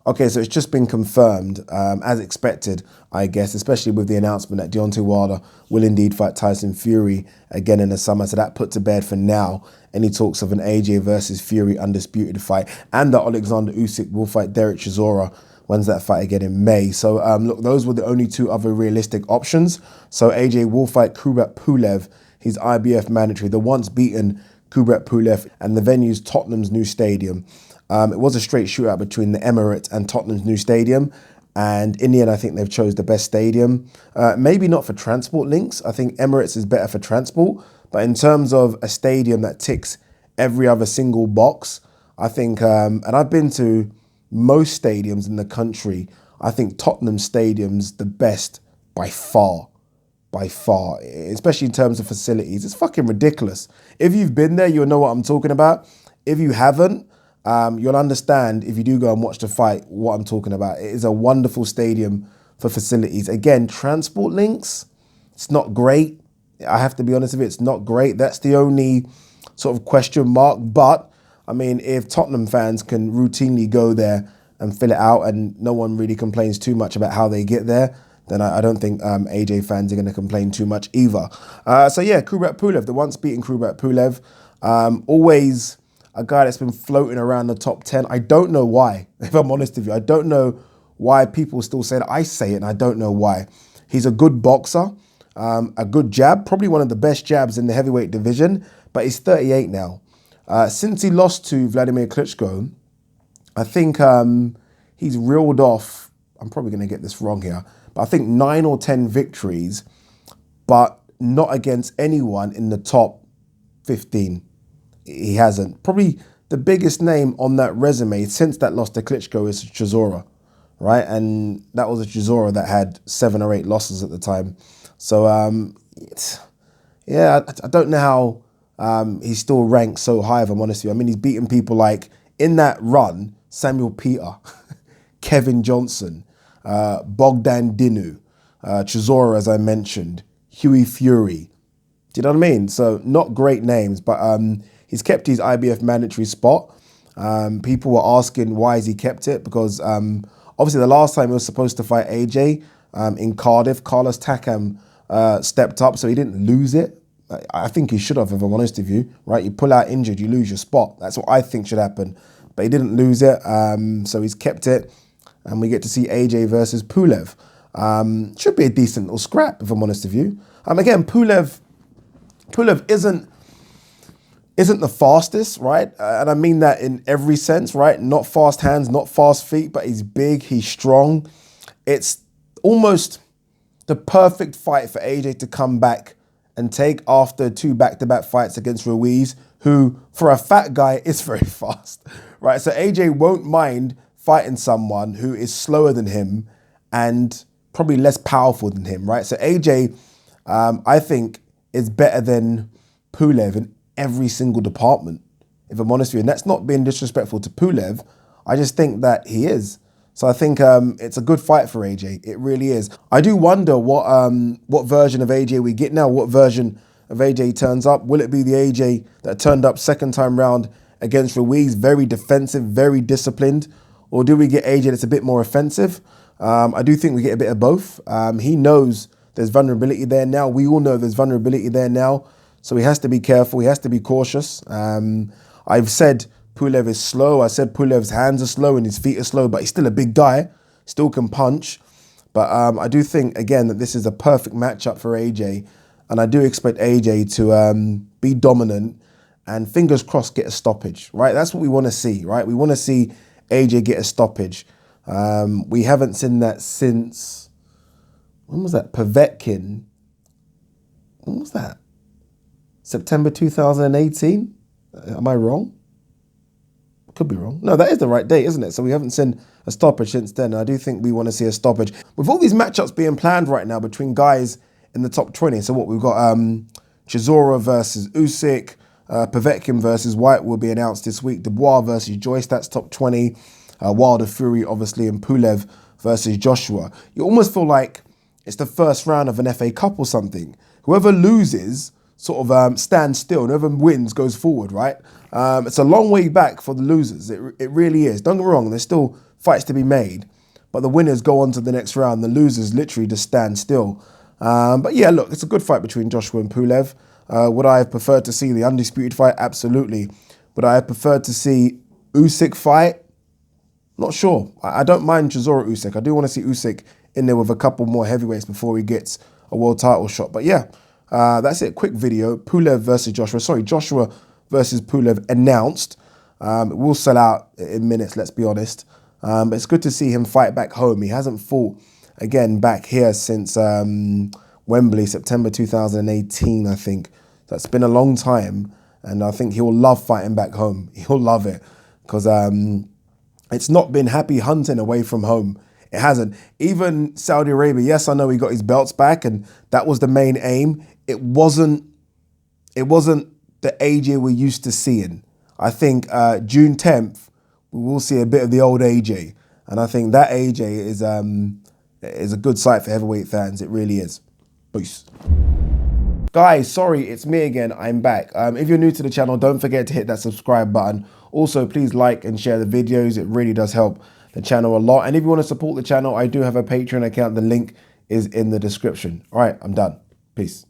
Okay, so it's just been confirmed, as expected, I guess, especially with the announcement that Deontay Wilder will indeed fight Tyson Fury again in the summer. So that put to bed for now any talks of an AJ versus Fury undisputed fight, and that Alexander Usyk will fight Derek Chisora. When's that fight again? In May. So look, those were the only two other realistic options. So AJ will fight KUBRAT Pulev, his IBF mandatory, the once beaten KUBRAT Pulev, and the venue's Tottenham's new stadium. It was a straight shootout between the Emirates and Tottenham's new stadium. And in the end, I think they've chose the best stadium. Maybe not for transport links. I think Emirates is better for transport. But in terms of a stadium that ticks every other single box, I think, and I've been to most stadiums in the country, I think Tottenham Stadium's the best by far, especially in terms of facilities. It's fucking ridiculous. If you've been there, you'll know what I'm talking about. If you haven't, you'll understand if you do go and watch the fight what I'm talking about. It is a wonderful stadium for facilities. Again, transport links, it's not great. I have to be honest with you, it's not great. That's the only sort of question mark. But, I mean, if Tottenham fans can routinely go there and fill it out and no one really complains too much about how they get there, then I don't think AJ fans are going to complain too much either. So yeah, KUBRAT Pulev, the once beaten KUBRAT Pulev, always a guy that's been floating around the top 10. I don't know why, if I'm honest with you. I don't know why people still say that. I say it and I don't know why. He's a good boxer, a good jab, probably one of the best jabs in the heavyweight division, but he's 38 now. Since he lost to Vladimir Klitschko, I think he's reeled off, I'm probably going to get this wrong here, but I think 9 or 10 victories, but not against anyone in the top 15. He hasn't. Probably the biggest name on that resume since that loss to Klitschko is Chisora, right? And that was a Chisora that had 7 or 8 losses at the time. So, yeah, I don't know how he's still ranked so high, if I'm honest with you. I mean, he's beaten people like, in that run, Samuel Peter, Kevin Johnson, Bogdan Dinu, Chisora, as I mentioned, Hughie Fury. Do you know what I mean? So not great names, but he's kept his IBF mandatory spot. People were asking why has he kept it, because obviously the last time he was supposed to fight AJ in Cardiff, Carlos Takam stepped up, so he didn't lose it. I think he should have, if I'm honest with you, right? You pull out injured, you lose your spot. That's what I think should happen. But he didn't lose it, so he's kept it, and we get to see AJ versus Pulev. Should be a decent little scrap, if I'm honest with you. Again, Pulev isn't the fastest, right? And I mean that in every sense, right? Not fast hands, not fast feet, but he's big, he's strong. It's almost the perfect fight for AJ to come back and take after 2 back-to-back fights against Ruiz, who, for a fat guy, is very fast, right? So AJ won't mind fighting someone who is slower than him and probably less powerful than him, right? So AJ, I think, is better than Pulev in every single department, if I'm honest with you. And that's not being disrespectful to Pulev. I just think that he is. So I think it's a good fight for AJ. It really is. I do wonder what version of AJ we get now, what version of AJ turns up. Will it be the AJ that turned up second time round against Ruiz, very defensive, very disciplined? Or do we get AJ that's a bit more offensive? I do think we get a bit of both. He knows there's vulnerability there now. We all know there's vulnerability there now. So he has to be careful. He has to be cautious. I've said Pulev is slow. I said Pulev's hands are slow and his feet are slow, but he's still a big guy, still can punch. But I do think, again, that this is a perfect matchup for AJ. And I do expect AJ to be dominant and, fingers crossed, get a stoppage, right? That's what we want to see, right? We want to see AJ get a stoppage. We haven't seen that since, when was that? Povetkin. When was that? September 2018? Am I wrong? Could be wrong. No, that is the right date, isn't it? So we haven't seen a stoppage since then. And I do think we want to see a stoppage. With all these matchups being planned right now between guys in the top 20, so what, we've got Chisora versus Usyk, Povetkin versus White will be announced this week, Dubois versus Joyce, that's top 20, Wilder, Fury, obviously, and Pulev versus Joshua. You almost feel like it's the first round of an FA Cup or something. Whoever loses sort of stands still, and whoever wins goes forward, right? It's a long way back for the losers. It really is. Don't get me wrong, there's still fights to be made, but the winners go on to the next round. The losers literally just stand still. But yeah, look, it's a good fight between Joshua and Pulev. Would I have preferred to see the undisputed fight? Absolutely. Would I have preferred to see Usyk fight? Not sure. I don't mind Chisora Usyk. I do want to see Usyk in there with a couple more heavyweights before he gets a world title shot. But yeah, that's it. Quick video. Pulev versus Joshua. Sorry, Joshua versus Pulev announced. It will sell out in minutes, let's be honest. But it's good to see him fight back home. He hasn't fought again back here since Wembley, September 2018, I think. That's been a long time. And I think he'll love fighting back home. He'll love it because it's not been happy hunting away from home. It hasn't. Even Saudi Arabia, yes, I know he got his belts back and that was the main aim. It wasn't the AJ we're used to seeing. I think June 10th, we will see a bit of the old AJ. And I think that AJ is a good sight for heavyweight fans. It really is. Peace. Guys, sorry, it's me again. I'm back. If you're new to the channel, don't forget to hit that subscribe button. Also, please like and share the videos. It really does help the channel a lot. And if you want to support the channel, I do have a Patreon account. The link is in the description. All right, I'm done. Peace.